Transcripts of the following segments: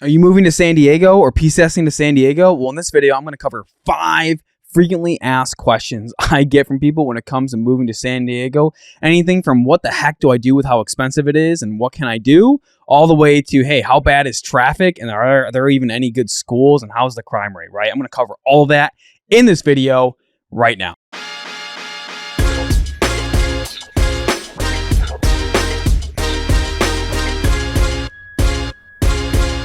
Are you moving to San Diego or PCSing to San Diego? Well, in this video, I'm going to cover 5 frequently asked questions I get from people when it comes to moving to San Diego. Anything from what the heck do I do with how expensive it is and what can I do, all the way to, hey, how bad is traffic and are there even any good schools and how's the crime rate, right? I'm going to cover all of that in this video right now.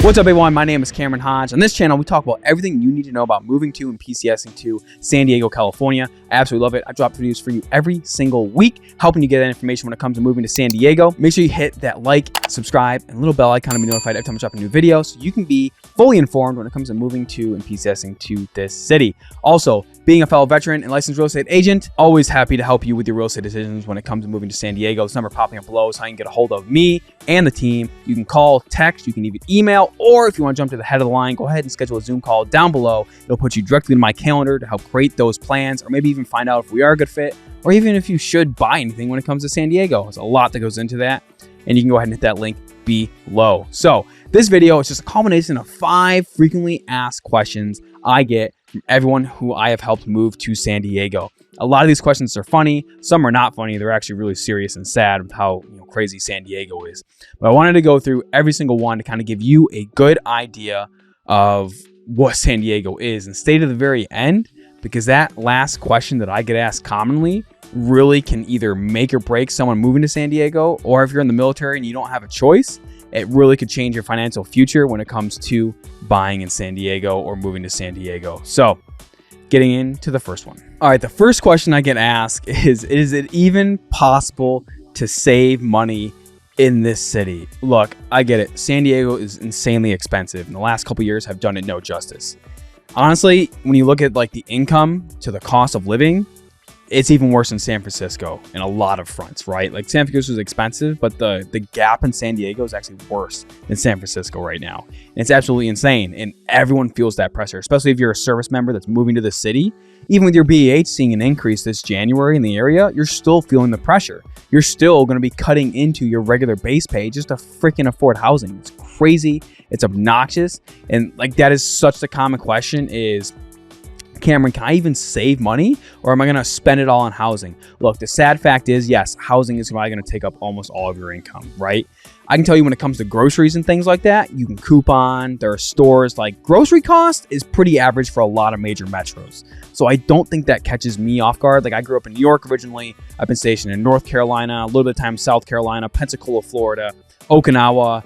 What's up, everyone? My name is Cameron Hodge. On this channel, we talk about everything you need to know about moving to and PCSing to San Diego, California. I absolutely love it. I drop videos for you every single week, helping you get that information when it comes to moving to San Diego. Make sure you hit that like, subscribe, and little bell icon to be notified every time I drop a new video so you can be fully informed when it comes to moving to and PCSing to this city. Also, being a fellow veteran and licensed real estate agent, always happy to help you with your real estate decisions when it comes to moving to San Diego. This number popping up below is how you can get a hold of me and the team. You can call, text, you can even email, or if you want to jump to the head of the line, go ahead and schedule a Zoom call down below. It'll put you directly in my calendar to help create those plans, or maybe even find out if we are a good fit, or even if you should buy anything when it comes to San Diego. There's a lot that goes into that, and you can go ahead and hit that link below. So this video is just a combination of 5 frequently asked questions I get from everyone who I have helped move to San Diego. A lot of these questions are funny. Some are not funny. They're actually really serious and sad with how crazy San Diego is. But I wanted to go through every single one to kind of give you a good idea of what San Diego is and stay to the very end, because that last question that I get asked commonly really can either make or break someone moving to San Diego, or if you're in the military and you don't have a choice, it really could change your financial future when it comes to buying in San Diego or moving to San Diego. So getting into the first one. All right, the first question I get asked is it even possible to save money in this city? Look, I get it. San Diego is insanely expensive, and the last couple years have done it no justice. Honestly, when you look at like the income to the cost of living, it's even worse than San Francisco in a lot of fronts, right? Like San Francisco is expensive, but the gap in San Diego is actually worse than San Francisco right now. And it's absolutely insane. And everyone feels that pressure, especially if you're a service member that's moving to the city. Even with your BEH seeing an increase this January in the area, you're still feeling the pressure. You're still going to be cutting into your regular base pay just to freaking afford housing. It's crazy. It's obnoxious. And like that is such the common question is, Cameron, can I even save money, or am I going to spend it all on housing? Look, the sad fact is, yes, housing is probably going to take up almost all of your income, right? I can tell you when it comes to groceries and things like that, you can coupon. There are stores like grocery cost is pretty average for a lot of major metros. So I don't think that catches me off guard. Like I grew up in New York originally. I've been stationed in North Carolina, a little bit of time South Carolina, Pensacola, Florida, Okinawa.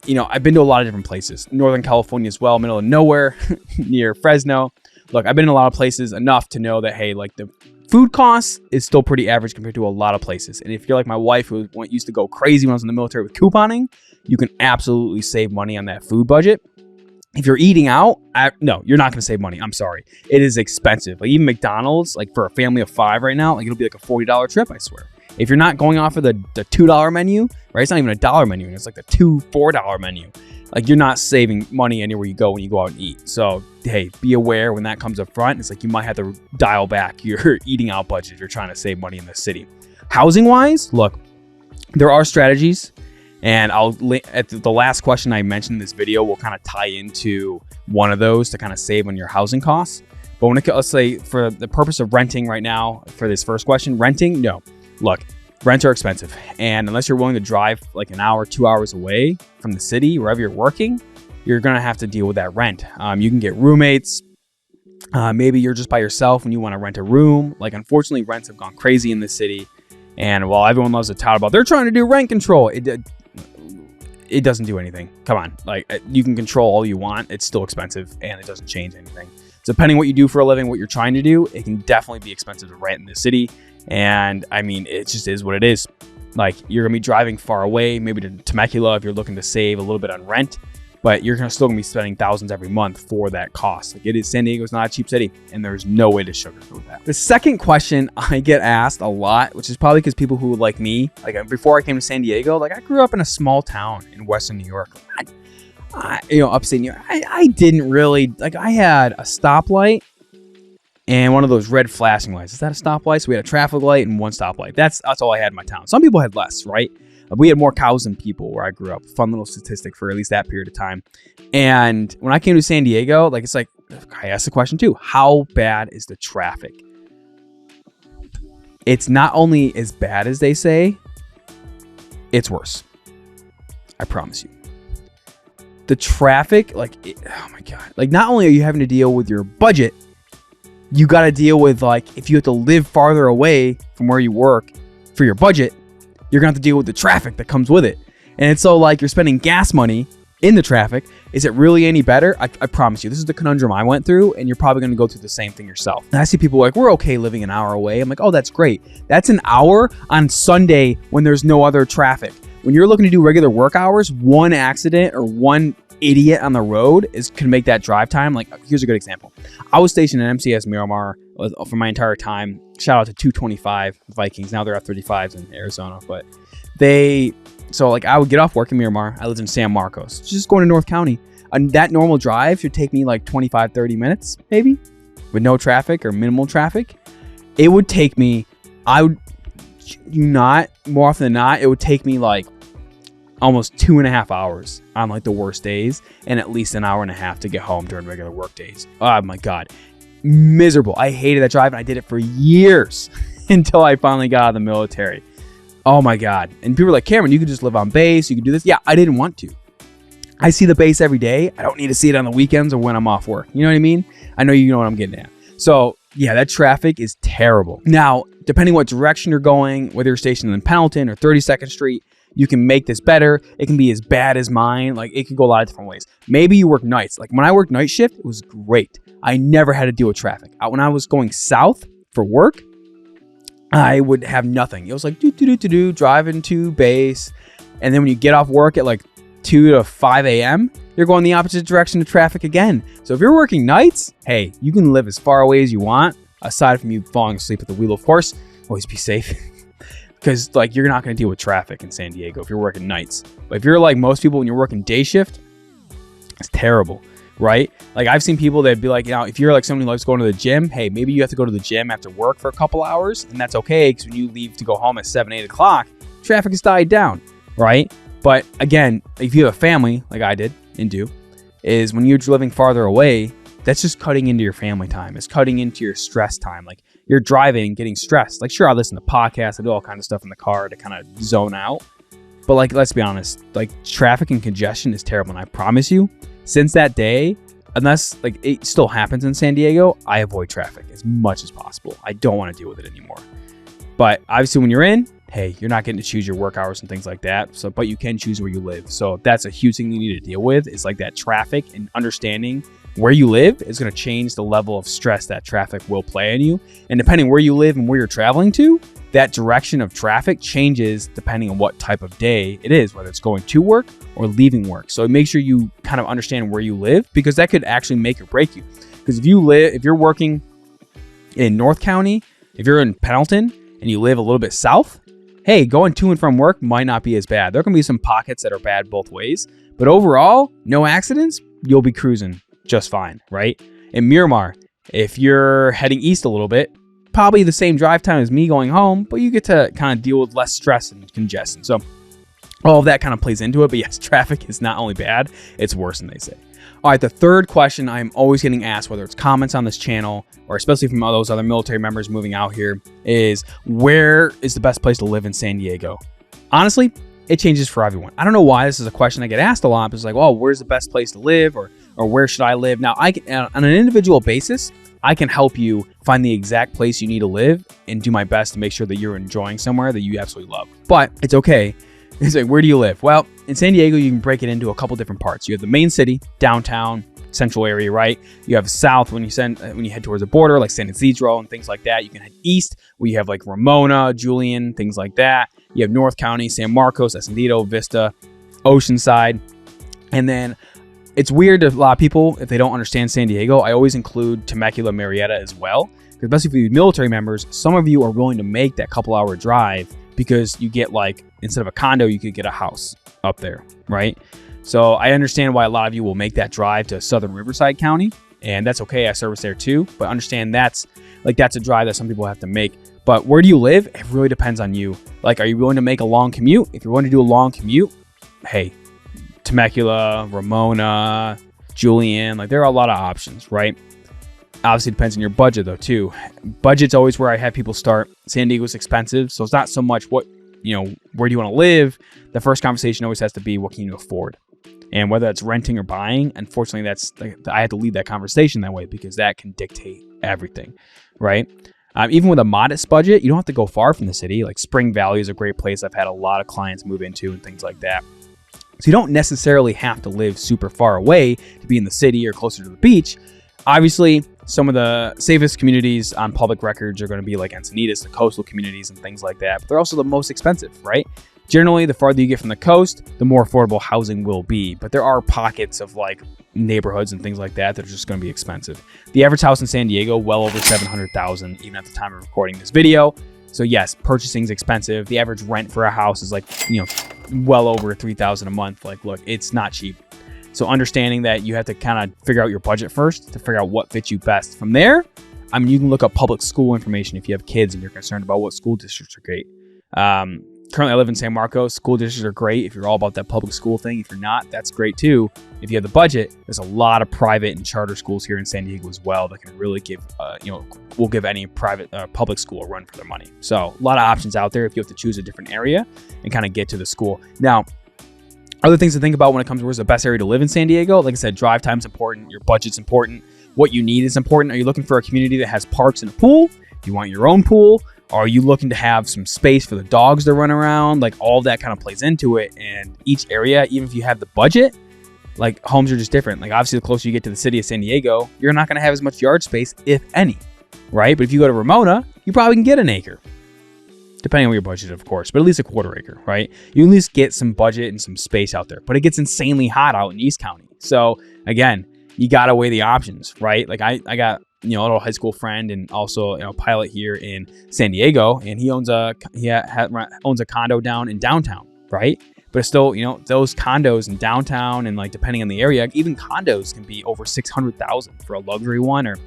I've been to a lot of different places. Northern California as well, middle of nowhere near Fresno. Look, I've been in a lot of places enough to know that, hey, like the food costs is still pretty average compared to a lot of places. And if you're like my wife who used to go crazy when I was in the military with couponing, you can absolutely save money on that food budget. If you're eating out, no, you're not going to save money. I'm sorry. It is expensive. Like even McDonald's, like for a family of 5 right now, like it'll be like a $40 trip, I swear. If you're not going off of the $2 menu, right? It's not even a $1 menu. It's like the $4 menu. Like you're not saving money anywhere you go when you go out and eat. So, hey, be aware when that comes up front. It's like you might have to dial back your eating out budget if you're trying to save money in the city. Housing wise, look, there are strategies, and I'll link at the last question I mentioned in this video will kind of tie into one of those to kind of save on your housing costs. But when let's say for the purpose of renting right now, for this first question, renting, no. Look, rents are expensive. And unless you're willing to drive like an hour, 2 hours away from the city, wherever you're working, you're going to have to deal with that rent. You can get roommates. Maybe you're just by yourself and you want to rent a room. Like, unfortunately, rents have gone crazy in this city. And while everyone loves to tout about they're trying to do rent control, it doesn't do anything. Come on. Like, you can control all you want. It's still expensive and it doesn't change anything. So depending what you do for a living, what you're trying to do, it can definitely be expensive to rent in the city. And I mean, it just is what it is. Like you're going to be driving far away, maybe to Temecula if you're looking to save a little bit on rent, but you're still going to be spending thousands every month for that cost. Like it is, San Diego is not a cheap city, and there's no way to sugarcoat that. The second question I get asked a lot, which is probably because people who like me, like before I came to San Diego, like I grew up in a small town in Western New York. Upstate New York. I didn't really, like I had a stoplight and one of those red flashing lights. Is that a stoplight? So we had a traffic light and one stoplight. That's all I had in my town. Some people had less, right? We had more cows than people where I grew up. Fun little statistic for at least that period of time. And when I came to San Diego, like, it's like, I asked the question too, how bad is the traffic? It's not only as bad as they say, it's worse. I promise you. The traffic, like, oh my God. Like, not only are you having to deal with your budget, you got to deal with, like, if you have to live farther away from where you work for your budget, you're going to have to deal with the traffic that comes with it. And it's so, like, you're spending gas money in the traffic. Is it really any better? I promise you, this is the conundrum I went through, and you're probably going to go through the same thing yourself. And I see people like, we're okay living an hour away. I'm like, oh, that's great. That's an hour on Sunday when there's no other traffic. When you're looking to do regular work hours, one accident or one idiot on the road can make that drive time. Like, here's a good example. I was stationed in MCS Miramar for my entire time. Shout out to 225 Vikings. Now they're F-35s in Arizona, but so like I would get off work in Miramar. I lived in San Marcos, just going to North County. And that normal drive should take me like 25, 30 minutes, maybe, with no traffic or minimal traffic. It would take me, more often than not, it would take me like almost 2.5 hours on like the worst days, and at least an hour and a half to get home during regular work days. Oh my God. Miserable. I hated that drive, and I did it for years until I finally got out of the military. Oh my God. And people are like, Cameron, you could just live on base. You could do this. Yeah, I didn't want to. I see the base every day. I don't need to see it on the weekends or when I'm off work. You know what I mean? I know you know what I'm getting at. So yeah, that traffic is terrible. Now, depending what direction you're going, whether you're stationed in Pendleton or 32nd Street, you can make this better. It can be as bad as mine. Like, it could go a lot of different ways. Maybe you work nights. Like when I worked night shift, it was great. I never had to deal with traffic. When I was going south for work, I would have nothing. It was like driving to base. And then when you get off work at like 2 to 5 a.m., you're going the opposite direction of traffic again. So if you're working nights, hey, you can live as far away as you want, aside from you falling asleep at the wheel, of course. Always be safe. Because like you're not going to deal with traffic in San Diego if you're working nights. But if you're like most people when you're working day shift, it's terrible, right? Like I've seen people that'd be like, you know, if you're like somebody who likes going to the gym, hey, maybe you have to go to the gym after work for a couple hours, and that's okay because when you leave to go home at 7, 8 o'clock, traffic has died down, right? But again, if you have a family like I did and do, is when you're living farther away, that's just cutting into your family time. It's cutting into your stress time. Like you're driving and getting stressed. Like sure, I listen to podcasts. I do all kinds of stuff in the car to kind of zone out. But like, let's be honest, like traffic and congestion is terrible. And I promise you, since that day, unless like it still happens in San Diego, I avoid traffic as much as possible. I don't want to deal with it anymore. But obviously when you're in, hey, you're not getting to choose your work hours and things like that. So, but you can choose where you live. So that's a huge thing you need to deal with is like that traffic, and understanding where you live is going to change the level of stress that traffic will play on you. And depending where you live and where you're traveling to, that direction of traffic changes depending on what type of day it is, whether it's going to work or leaving work. So make sure you kind of understand where you live, because that could actually make or break you. Because if you're working in North County, if you're in Pendleton and you live a little bit south, hey, going to and from work might not be as bad. There can be some pockets that are bad both ways, but overall, no accidents, you'll be cruising just fine, right? In Miramar, if you're heading east a little bit, probably the same drive time as me going home, but you get to kind of deal with less stress and congestion. So all of that kind of plays into it. But yes, traffic is not only bad, it's worse than they say. All right, the third question I'm always getting asked, whether it's comments on this channel or especially from all those other military members moving out here, is where is the best place to live in San Diego? Honestly, it changes for everyone. I don't know why this is a question I get asked a lot, but it's like, well, where's the best place to live, or where should I live? Now, I can, on an individual basis, I can help you find the exact place you need to live and do my best to make sure that you're enjoying somewhere that you absolutely love. But it's okay. It's like, where do you live? Well, in San Diego, you can break it into a couple different parts. You have the main city, downtown, central area, right? You have south when you head towards the border, like San Isidro and things like that. You can head east where you have like Ramona, Julian, things like that. You have North County, San Marcos, Escondido, Vista, Oceanside. And then it's weird to a lot of people, if they don't understand San Diego, I always include Temecula, Marietta as well. Because especially for you military members, some of you are willing to make that couple-hour drive because you get like, instead of a condo, you could get a house up there, right? So I understand why a lot of you will make that drive to Southern Riverside County, and that's okay. I service there too, but understand that's a drive that some people have to make. But where do you live? It really depends on you. Like, are you willing to make a long commute? If you're willing to do a long commute, hey, Temecula, Ramona, Julian, like there are a lot of options, right? Obviously depends on your budget though too. Budget's always where I have people start. San Diego's expensive, so it's not so much what, where do you want to live? The first conversation always has to be, what can you afford? And whether that's renting or buying, unfortunately, I have to lead that conversation that way because that can dictate everything, right? Even with a modest budget, you don't have to go far from the city. Like Spring Valley is a great place I've had a lot of clients move into and things like that. So you don't necessarily have to live super far away to be in the city or closer to the beach. Obviously, some of the safest communities on public records are going to be like Encinitas, the coastal communities and things like that. But they're also the most expensive, right? Generally, the farther you get from the coast, the more affordable housing will be. But there are pockets of like neighborhoods and things like that are just going to be expensive. The average house in San Diego, well over $700,000, even at the time of recording this video. So yes, purchasing is expensive. The average rent for a house is like, well over $3,000 a month. Like, look, it's not cheap. So understanding that you have to kind of figure out your budget first to figure out what fits you best. From there, you can look up public school information if you have kids and you're concerned about what school districts are great. Currently, I live in San Marcos. School districts are great if you're all about that public school thing. If you're not, that's great too. If you have the budget, there's a lot of private and charter schools here in San Diego as well that can really give, will give any private public school a run for their money. So a lot of options out there if you have to choose a different area and kind of get to the school. Now, other things to think about when it comes to where's the best area to live in San Diego. Like I said, drive time's important. Your budget's important. What you need is important. Are you looking for a community that has parks and a pool? Do you want your own pool? Are you looking to have some space for the dogs to run around? Like all that kind of plays into it. And each area, even if you have the budget, like homes are just different. Like obviously the closer you get to the city of San Diego, you're not going to have as much yard space, if any, right? But if you go to Ramona, you probably can get an acre, depending on your budget, of course, but at least a quarter acre, right? You at least get some budget and some space out there, but it gets insanely hot out in East County. So again, you got to weigh the options, right? Like I got, a little high school friend and also a pilot here in San Diego, and he owns a condo down in downtown, right? But still, those condos in downtown and like depending on the area, even condos can be over $600,000 for a luxury one, or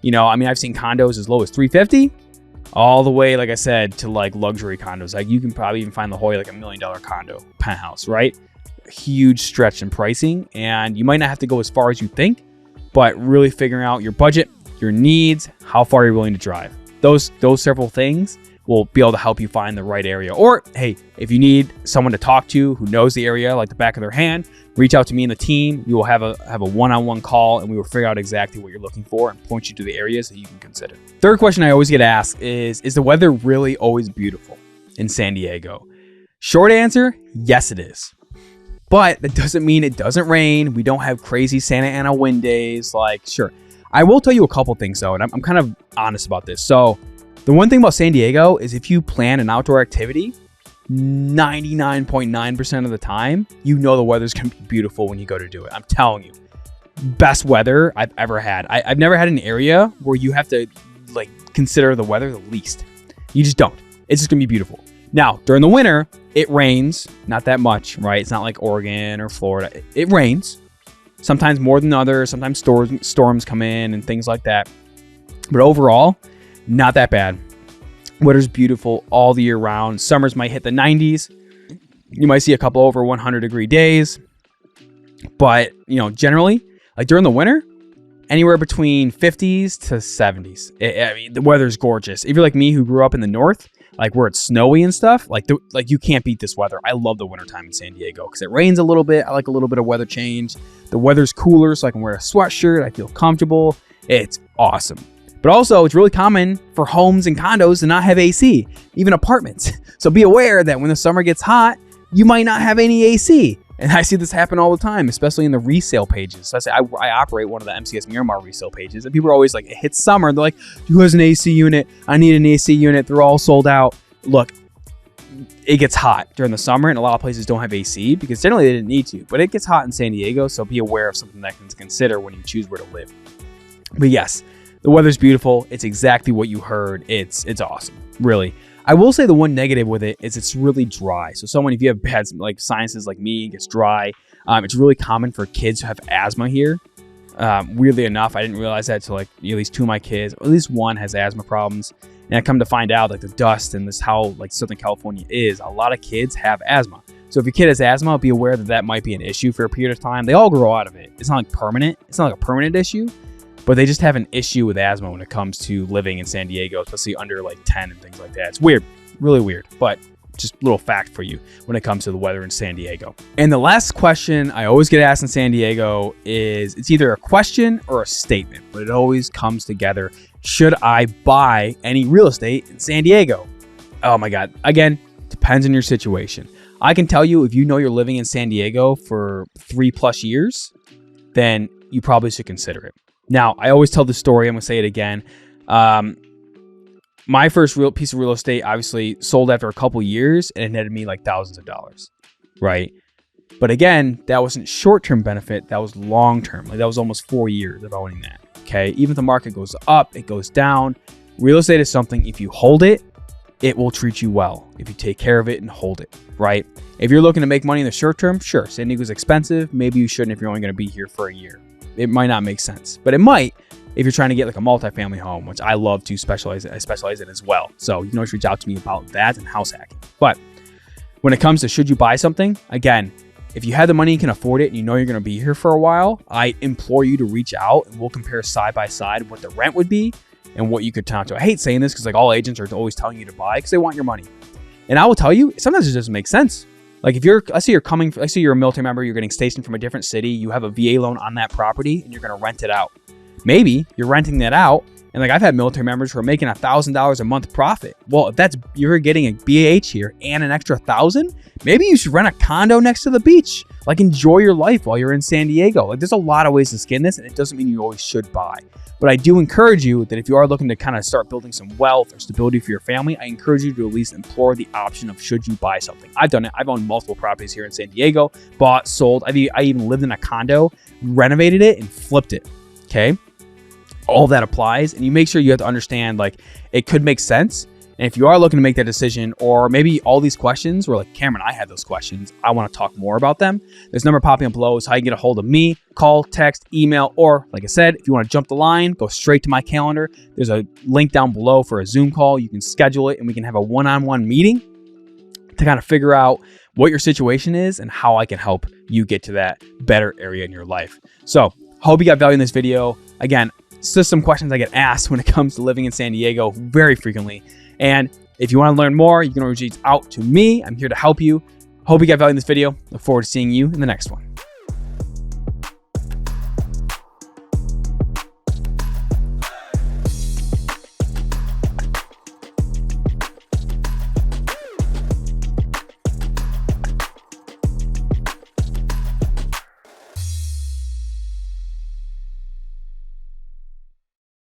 I've seen condos as low as $350,000 all the way, like I said, to like luxury condos. Like you can probably even find La Jolla like $1 million condo penthouse, right? Huge stretch in pricing, and you might not have to go as far as you think, but really figuring out your budget, your needs, how far you're willing to drive. Those several things will be able to help you find the right area. Or hey, if you need someone to talk to who knows the area like the back of their hand, reach out to me and the team. We will have a one-on-one call and we will figure out exactly what you're looking for and point you to the areas that you can consider. Third question I always get asked is the weather really always beautiful in San Diego? Short answer, yes it is. But that doesn't mean it doesn't rain. We don't have crazy Santa Ana wind days. Like, sure. I will tell you a couple things though, and I'm kind of honest about this. So the one thing about San Diego is if you plan an outdoor activity, 99.9% of the time, the weather's going to be beautiful when you go to do it. I'm telling you, best weather I've ever had. I've never had an area where you have to like consider the weather the least. You just don't. It's just going to be beautiful. Now, during the winter, it rains, not that much, right? It's not like Oregon or Florida. It rains. Sometimes more than others. Sometimes storms come in and things like that. But overall, not that bad. Weather's beautiful all the year round. Summers might hit the 90s. You might see a couple over 100-degree days. But, generally, like during the winter, anywhere between 50s to 70s. The weather's gorgeous. If you're like me who grew up in the north, like where it's snowy and stuff, like you can't beat this weather. I love the wintertime in San Diego because it rains a little bit. I like a little bit of weather change. The weather's cooler, so I can wear a sweatshirt. I feel comfortable. It's awesome. But also, it's really common for homes and condos to not have AC, even apartments. So be aware that when the summer gets hot, you might not have any AC. And I see this happen all the time, especially in the resale pages. So I operate one of the MCS Miramar resale pages, and people are always like, it hits summer. They're like, who has an AC unit? I need an AC unit. They're all sold out. Look, it gets hot during the summer, and a lot of places don't have AC because generally they didn't need to. But it gets hot in San Diego, so be aware of something that you can consider when you choose where to live. But yes, the weather's beautiful. It's exactly what you heard. It's awesome, really. I will say the one negative with it is it's really dry. So if you have bad like sinuses like me, it gets dry. It's really common for kids who have asthma here. Weirdly enough, I didn't realize that until like at least two of my kids, or at least one has asthma problems. And I come to find out, like the dust and this how like Southern California is, a lot of kids have asthma. So if your kid has asthma, be aware that that might be an issue for a period of time. They all grow out of it. It's not like permanent. It's not like a permanent issue, but they just have an issue with asthma when it comes to living in San Diego, especially under like 10 and things like that. It's weird, really weird, but just a little fact for you when it comes to the weather in San Diego. And the last question I always get asked in San Diego is, it's either a question or a statement, but it always comes together. Should I buy any real estate in San Diego? Oh my God. Again, depends on your situation. I can tell you, if you know you're living in San Diego for 3+ years, then you probably should consider it. Now, I always tell the story. I'm going to say it again. My first real piece of real estate obviously sold after a couple years, and it netted me like thousands of dollars, right? But again, that wasn't short-term benefit. That was long-term. Like that was almost 4 years of owning that. Okay. Even if the market goes up, it goes down. Real estate is something, if you hold it, it will treat you well if you take care of it and hold it, right? If you're looking to make money in the short term, sure, San Diego's expensive. Maybe you shouldn't if you're only going to be here for a year. It might not make sense, but it might if you're trying to get like a multifamily home, which I love to specialize in. I specialize in as well. So you can always reach out to me about that and house hacking. But when it comes to should you buy something, again, if you have the money, you can afford it, and you know you're going to be here for a while, I implore you to reach out and we'll compare side by side what the rent would be and what you could turn out to. I hate saying this because like all agents are always telling you to buy because they want your money. And I will tell you, sometimes it doesn't make sense. Like if let's say you're a military member, you're getting stationed from a different city, you have a VA loan on that property and you're going to rent it out. Maybe you're renting that out. And like I've had military members who are making $1,000 a month profit. Well, if you're getting a BAH here and an extra 1,000, maybe you should rent a condo next to the beach. Like enjoy your life while you're in San Diego. Like there's a lot of ways to skin this, and it doesn't mean you always should buy. But I do encourage you that if you are looking to kind of start building some wealth or stability for your family, I encourage you to at least explore the option of should you buy something. I've done it. I've owned multiple properties here in San Diego, bought, sold. I even lived in a condo, renovated it, and flipped it. Okay. All that applies, and you make sure you have to understand like it could make sense. And if you are looking to make that decision, or maybe all these questions were like, Cameron, I had those questions, I want to talk more about them. This number popping up below is how you get a hold of me. Call, text, email, or like I said, if you want to jump the line, go straight to my calendar. There's a link down below for a Zoom call. You can schedule it and we can have a one-on-one meeting to kind of figure out what your situation is and how I can help you get to that better area in your life. So hope you got value in this video. Again, it's just some questions I get asked when it comes to living in San Diego very frequently. And if you want to learn more, you can always reach out to me. I'm here to help you. Hope you got value in this video. Look forward to seeing you in the next one.